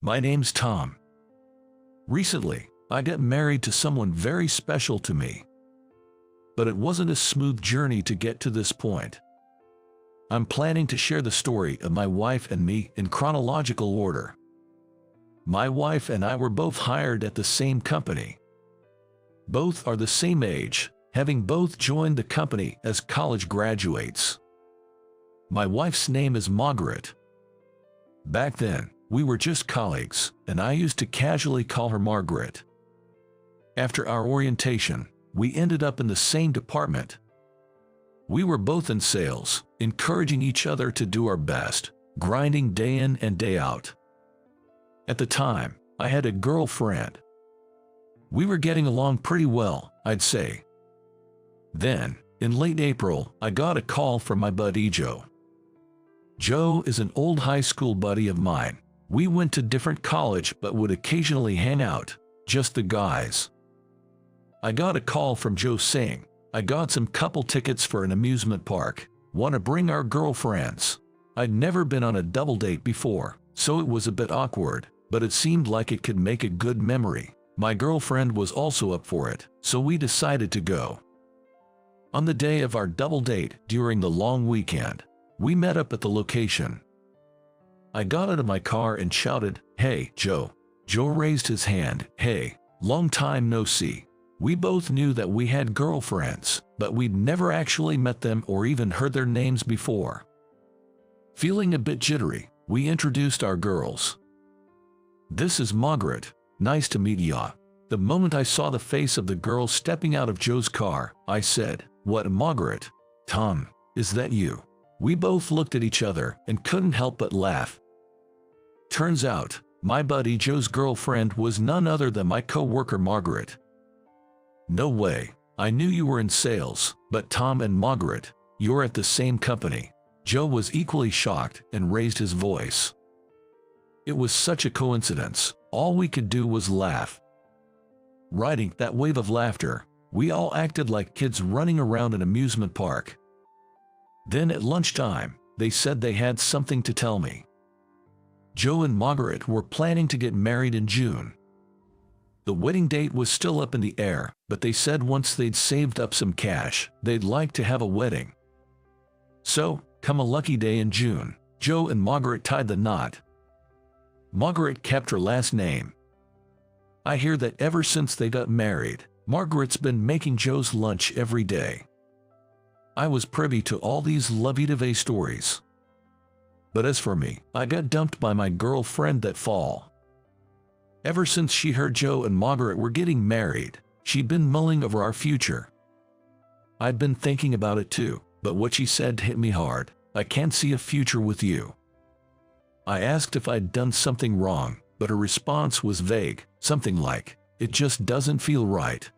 My name's Tom. Recently, I got married to someone very special to me. But it wasn't a smooth journey to get to this point. I'm planning to share the story of my wife and me in chronological order. My wife and I were both hired at the same company. Both are the same age, having both joined the company as college graduates. My wife's name is Margaret. Back then, we were just colleagues, and I used to casually call her Margaret. After our orientation, we ended up in the same department. We were both in sales, encouraging each other to do our best, grinding day in and day out. At the time, I had a girlfriend. We were getting along pretty well, I'd say. Then, in late April, I got a call from my buddy Joe. Joe is an old high school buddy of mine. We went to different college but would occasionally hang out, just the guys. I got a call from Joe saying, "I got some couple tickets for an amusement park. Want to bring our girlfriends?" I'd never been on a double date before, so it was a bit awkward, but it seemed like it could make a good memory. My girlfriend was also up for it, so we decided to go. On the day of our double date during the long weekend, we met up at the location. I got out of my car and shouted, "Hey, Joe." Joe raised his hand. "Hey, long time no see." We both knew that we had girlfriends, but we'd never actually met them or even heard their names before. Feeling a bit jittery, we introduced our girls. "This is Margaret. Nice to meet ya." The moment I saw the face of the girl stepping out of Joe's car, I said, "What, Margaret? Tom, is that you?" We both looked at each other and couldn't help but laugh. Turns out, my buddy Joe's girlfriend was none other than my co-worker Margaret. "No way, I knew you were in sales, but Tom and Margaret, you're at the same company." Joe was equally shocked and raised his voice. It was such a coincidence, all we could do was laugh. Riding that wave of laughter, we all acted like kids running around an amusement park. Then at lunchtime, they said they had something to tell me. Joe and Margaret were planning to get married in June. The wedding date was still up in the air, but they said once they'd saved up some cash, they'd like to have a wedding. So, come a lucky day in June, Joe and Margaret tied the knot. Margaret kept her last name. I hear that ever since they got married, Margaret's been making Joe's lunch every day. I was privy to all these lovey-dovey stories. But as for me, I got dumped by my girlfriend that fall. Ever since she heard Joe and Margaret were getting married, she'd been mulling over our future. I'd been thinking about it too, but what she said hit me hard. "I can't see a future with you." I asked if I'd done something wrong, but her response was vague, something like, "It just doesn't feel right."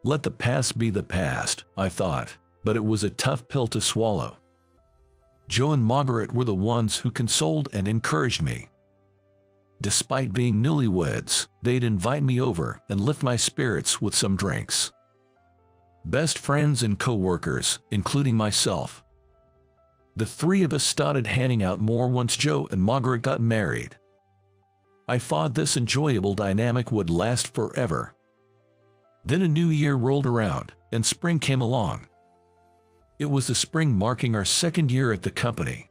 Let the past be the past, I thought, but it was a tough pill to swallow. Joe and Margaret were the ones who consoled and encouraged me. Despite being newlyweds, they'd invite me over and lift my spirits with some drinks. Best friends and co-workers, including myself. The three of us started hanging out more once Joe and Margaret got married. I thought this enjoyable dynamic would last forever. Then a new year rolled around, and spring came along. It was the spring marking our second year at the company.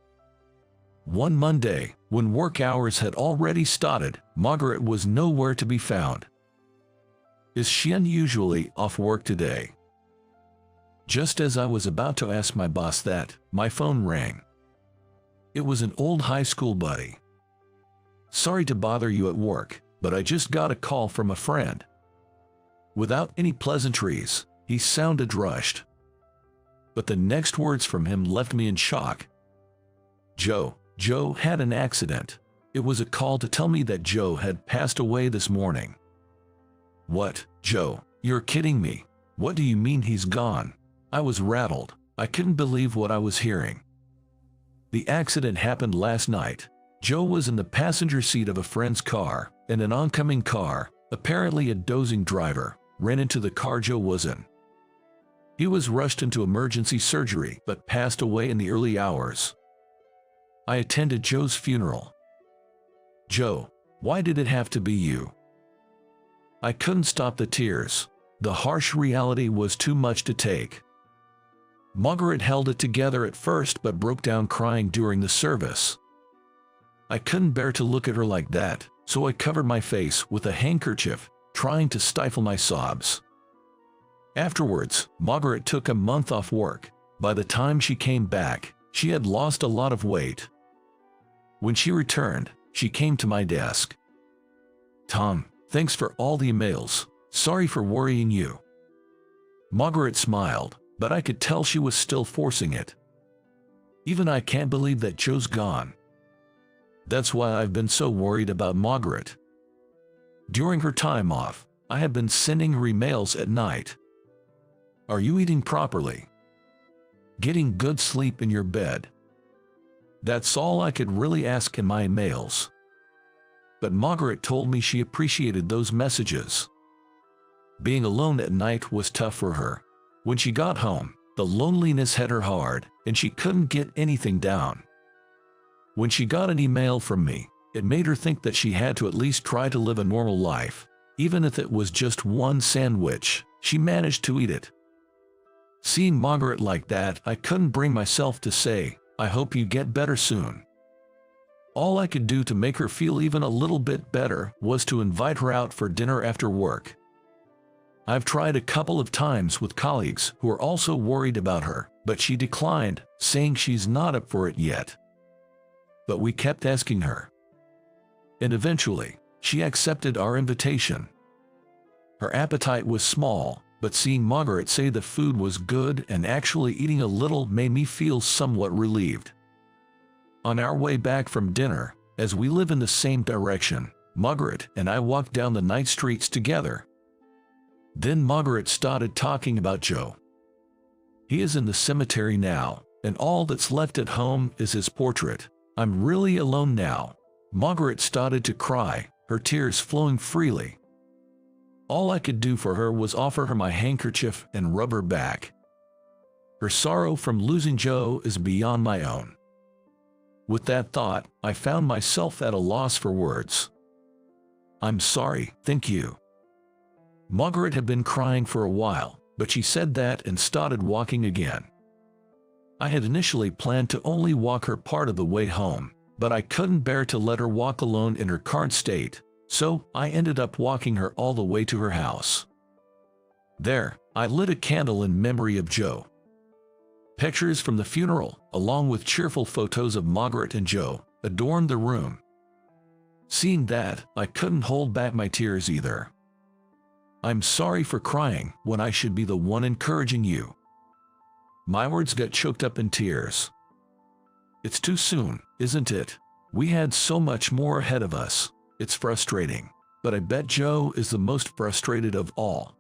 One Monday, when work hours had already started, Margaret was nowhere to be found. "Is she unusually off work today?" Just as I was about to ask my boss that, my phone rang. It was an old high school buddy. "Sorry to bother you at work, but I just got a call from a friend." Without any pleasantries, he sounded rushed. But the next words from him left me in shock. Joe had an accident. It was a call to tell me that Joe had passed away this morning. "What, Joe? You're kidding me. What do you mean he's gone?" I was rattled. I couldn't believe what I was hearing. "The accident happened last night. Joe was in the passenger seat of a friend's car, and an oncoming car, apparently a dozing driver, ran into the car Joe was in. He was rushed into emergency surgery but passed away in the early hours. I attended Joe's funeral. Joe, Why did it have to be you? I couldn't stop the tears. The harsh reality was too much to take. Margaret held it together at first but broke down crying during the service. I couldn't bear to look at her like that, so I covered my face with a handkerchief, trying to stifle my sobs. Afterwards, Margaret took a month off work. By the time she came back, she had lost a lot of weight. When she returned, she came to my desk. "Tom, thanks for all the emails. Sorry for worrying you." Margaret smiled, but I could tell she was still forcing it. "Even I can't believe that Joe's gone. That's why I've been so worried about Margaret. During her time off, I have been sending her emails at night. Are you eating properly? Getting good sleep in your bed?" That's all I could really ask in my emails. But Margaret told me she appreciated those messages. Being alone at night was tough for her. When she got home, the loneliness hit her hard, and she couldn't get anything down. When she got an email from me, it made her think that she had to at least try to live a normal life. Even if it was just one sandwich, she managed to eat it. Seeing Margaret like that, I couldn't bring myself to say, "I hope you get better soon." All I could do to make her feel even a little bit better was to invite her out for dinner after work. I've tried a couple of times with colleagues who are also worried about her, but she declined, saying she's not up for it yet. But we kept asking her. And eventually, she accepted our invitation. Her appetite was small, but seeing Margaret say the food was good and actually eating a little made me feel somewhat relieved. On our way back from dinner, as we live in the same direction, Margaret and I walked down the night streets together. Then Margaret started talking about Joe. "He is in the cemetery now, and all that's left at home is his portrait. I'm really alone now." Margaret started to cry, her tears flowing freely. All I could do for her was offer her my handkerchief and rub her back. Her sorrow from losing Joe is beyond my own. With that thought, I found myself at a loss for words. "I'm sorry, thank you." Margaret had been crying for a while, but she said that and started walking again. I had initially planned to only walk her part of the way home, but I couldn't bear to let her walk alone in her current state, so I ended up walking her all the way to her house. There, I lit a candle in memory of Joe. Pictures from the funeral, along with cheerful photos of Margaret and Joe, adorned the room. Seeing that, I couldn't hold back my tears either. "I'm sorry for crying when I should be the one encouraging you." My words got choked up in tears. It's too soon, isn't it? We had so much more ahead of us. It's frustrating, but I bet Joe is the most frustrated of all.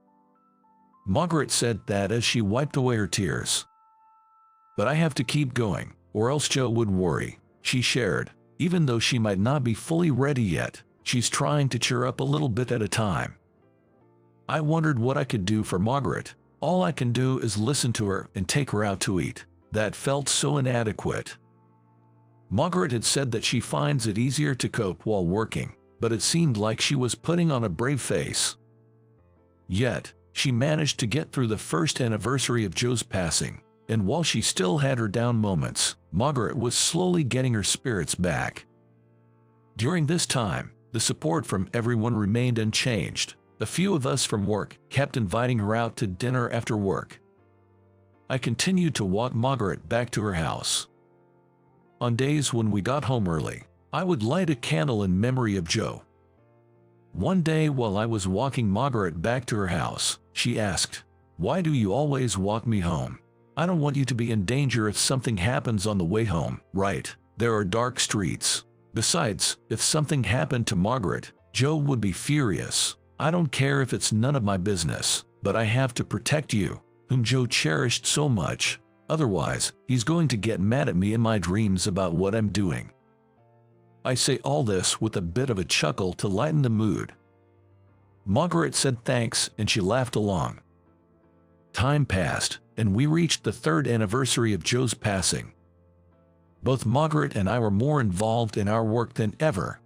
Margaret said that as she wiped away her tears. "But I have to keep going, or else Joe would worry," she shared. Even though she might not be fully ready yet, she's trying to cheer up a little bit at a time. I wondered what I could do for Margaret. All I can do is listen to her and take her out to eat. That felt so inadequate. Margaret had said that she finds it easier to cope while working, but it seemed like she was putting on a brave face. Yet, she managed to get through the first anniversary of Joe's passing, and while she still had her down moments, Margaret was slowly getting her spirits back. During this time, the support from everyone remained unchanged. A few of us from work kept inviting her out to dinner after work. I continued to walk Margaret back to her house. On days when we got home early, I would light a candle in memory of Joe. One day while I was walking Margaret back to her house, she asked, "Why do you always walk me home? I don't want you to be in danger if something happens on the way home, right? There are dark streets. Besides, if something happened to Margaret, Joe would be furious. I don't care if it's none of my business, but I have to protect you, whom Joe cherished so much. Otherwise, he's going to get mad at me in my dreams about what I'm doing." I say all this with a bit of a chuckle to lighten the mood. Margaret said thanks and she laughed along. Time passed, and we reached the 3rd anniversary of Joe's passing. Both Margaret and I were more involved in our work than ever.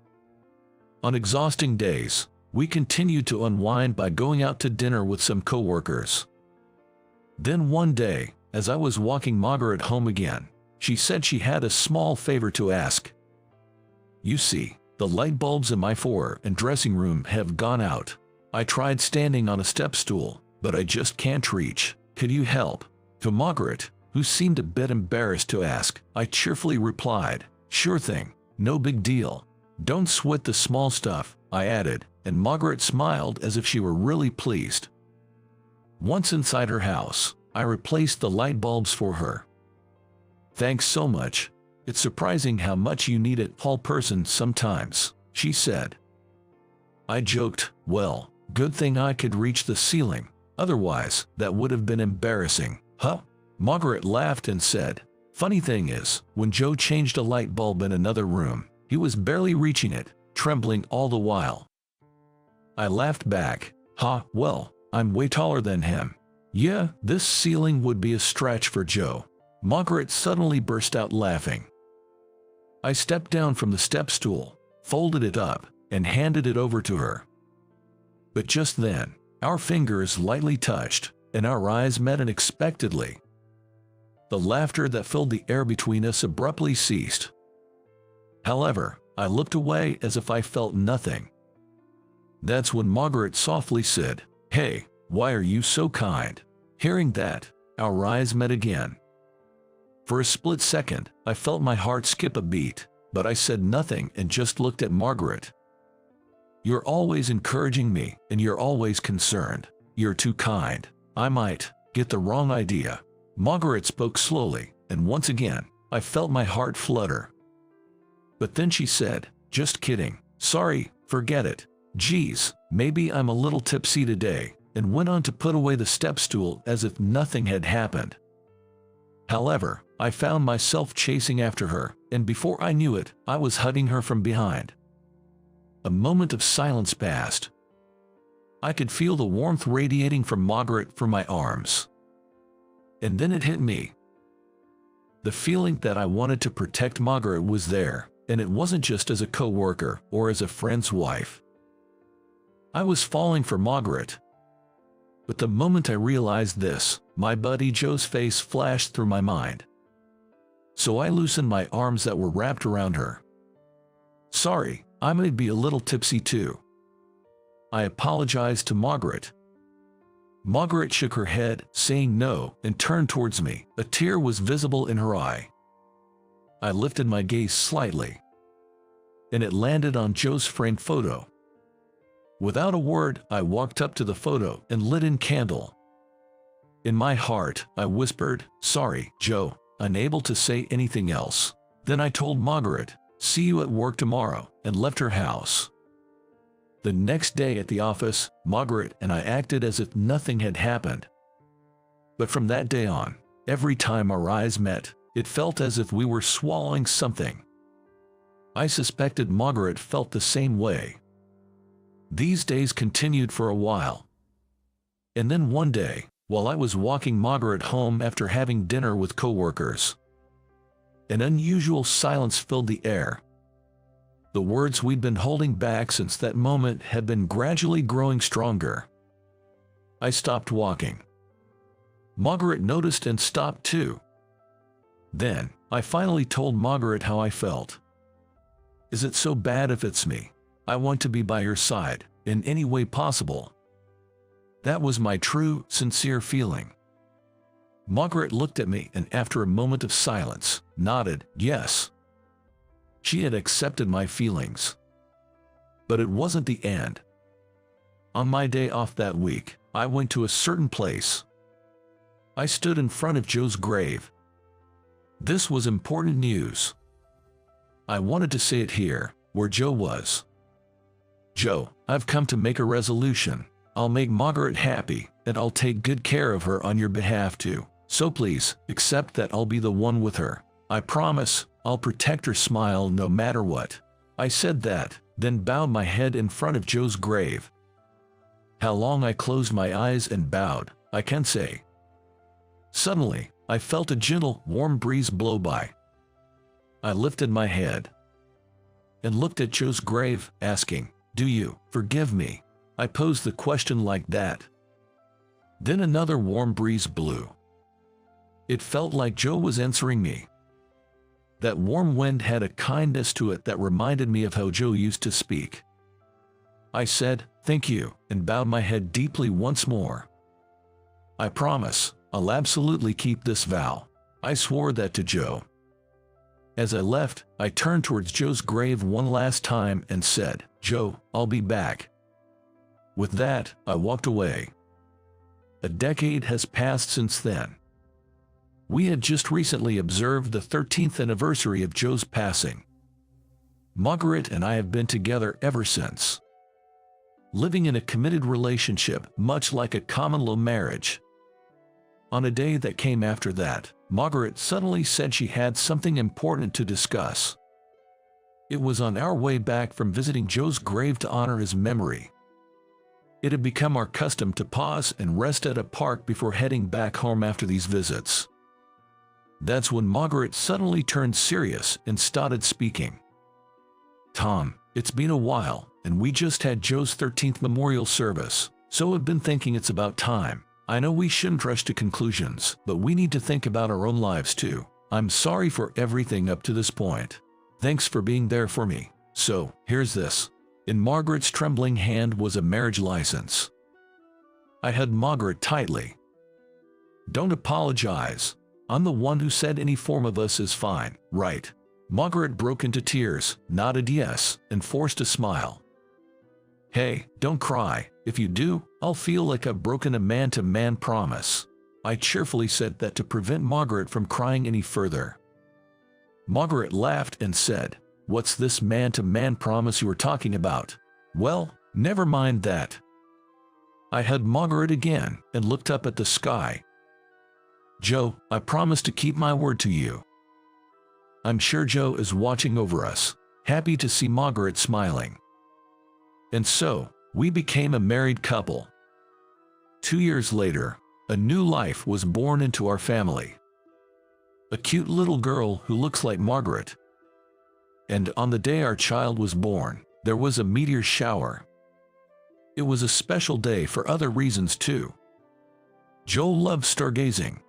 On exhausting days, we continued to unwind by going out to dinner with some coworkers. Then one day, as I was walking Margaret home again, she said she had a small favor to ask. You see, the light bulbs in my foyer and dressing room have gone out. I tried standing on a step stool, but I just can't reach. Could you help? To Margaret, who seemed a bit embarrassed to ask, I cheerfully replied, sure thing, no big deal. Don't sweat the small stuff, I added, and Margaret smiled as if she were really pleased. Once inside her house, I replaced the light bulbs for her. Thanks so much. It's surprising how much you need it, tall person sometimes, she said. I joked, well, good thing I could reach the ceiling, otherwise that would have been embarrassing. Huh? Margaret laughed and said, funny thing is, when Joe changed a light bulb in another room, he was barely reaching it, trembling all the while. I laughed back, well, I'm way taller than him. Yeah, this ceiling would be a stretch for Joe. Margaret suddenly burst out laughing. I stepped down from the step stool, folded it up, and handed it over to her. But just then, our fingers lightly touched, and our eyes met unexpectedly. The laughter that filled the air between us abruptly ceased. However, I looked away as if I felt nothing. That's when Margaret softly said, hey, why are you so kind? Hearing that, our eyes met again. For a split second, I felt my heart skip a beat, but I said nothing and just looked at Margaret. You're always encouraging me, and you're always concerned. You're too kind. I might get the wrong idea. Margaret spoke slowly, and once again, I felt my heart flutter. But then she said, just kidding. Sorry, forget it. Geez, maybe I'm a little tipsy today, and went on to put away the step stool as if nothing had happened. However, I found myself chasing after her, and before I knew it, I was hugging her from behind. A moment of silence passed. I could feel the warmth radiating from Margaret from my arms. And then it hit me. The feeling that I wanted to protect Margaret was there, and it wasn't just as a co-worker or as a friend's wife. I was falling for Margaret. But the moment I realized this, my buddy Joe's face flashed through my mind. So I loosened my arms that were wrapped around her. Sorry, I might be a little tipsy too. I apologized to Margaret. Margaret shook her head, saying no, and turned towards me. A tear was visible in her eye. I lifted my gaze slightly, and it landed on Joe's framed photo. Without a word, I walked up to the photo and lit a candle. In my heart, I whispered, sorry, Joe, unable to say anything else. Then I told Margaret, see you at work tomorrow, and left her house. The next day at the office, Margaret and I acted as if nothing had happened. But from that day on, every time our eyes met, it felt as if we were swallowing something. I suspected Margaret felt the same way. These days continued for a while. And then one day, while I was walking Margaret home after having dinner with coworkers, an unusual silence filled the air. The words we'd been holding back since that moment had been gradually growing stronger. I stopped walking. Margaret noticed and stopped too. Then, I finally told Margaret how I felt. Is it so bad if it's me? I want to be by your side, in any way possible. That was my true, sincere feeling. Margaret looked at me and after a moment of silence, nodded, yes. She had accepted my feelings. But it wasn't the end. On my day off that week, I went to a certain place. I stood in front of Joe's grave. This was important news. I wanted to say it here, where Joe was. Joe, I've come to make a resolution. I'll make Margaret happy, and I'll take good care of her on your behalf too. So please, accept that I'll be the one with her. I promise, I'll protect her smile no matter what. I said that, then bowed my head in front of Joe's grave. How long I closed my eyes and bowed, I can't say. Suddenly, I felt a gentle, warm breeze blow by. I lifted my head. and looked at Joe's grave, asking, "Do you forgive me?" I posed the question like that. Then another warm breeze blew. It felt like Joe was answering me. That warm wind had a kindness to it that reminded me of how Joe used to speak. I said, "Thank you," and bowed my head deeply once more. "I promise, I'll absolutely keep this vow." I swore that to Joe. As I left, I turned towards Joe's grave one last time and said, "Joe, I'll be back." With that, I walked away. A decade has passed since then. We had just recently observed the 13th anniversary of Joe's passing. Margaret and I have been together ever since, living in a committed relationship, much like a common law marriage. On a day that came after that, Margaret suddenly said she had something important to discuss. It was on our way back from visiting Joe's grave to honor his memory. It had become our custom to pause and rest at a park before heading back home after these visits. That's when Margaret suddenly turned serious and started speaking. "Tom, it's been a while, and we just had Joe's 13th memorial service, so I've been thinking it's about time. I know we shouldn't rush to conclusions, but we need to think about our own lives too. I'm sorry for everything up to this point. Thanks for being there for me. So, here's this." In Margaret's trembling hand was a marriage license. I hugged Margaret tightly. "Don't apologize. I'm the one who said any form of us is fine, right?" Margaret broke into tears, nodded yes, and forced a smile. "Hey, don't cry. If you do, I'll feel like I've broken a man-to-man promise." I cheerfully said that to prevent Margaret from crying any further. Margaret laughed and said, "What's this man-to-man promise you were talking about?" "Well, never mind that." I hugged Margaret again and looked up at the sky. "Joe, I promise to keep my word to you." I'm sure Joe is watching over us, happy to see Margaret smiling. And so, we became a married couple. 2 years later, a new life was born into our family. A cute little girl who looks like Margaret. And on the day our child was born, there was a meteor shower. It was a special day for other reasons too. Joe loved stargazing.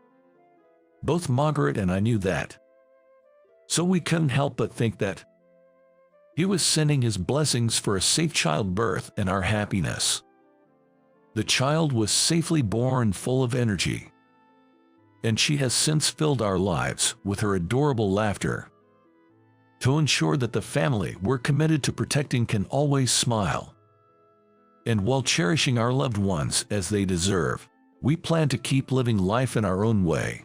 Both Margaret and I knew that. So we couldn't help but think that he was sending his blessings for a safe childbirth and our happiness. The child was safely born, full of energy. And she has since filled our lives with her adorable laughter. To ensure that the family we're committed to protecting can always smile. And while cherishing our loved ones as they deserve, we plan to keep living life in our own way.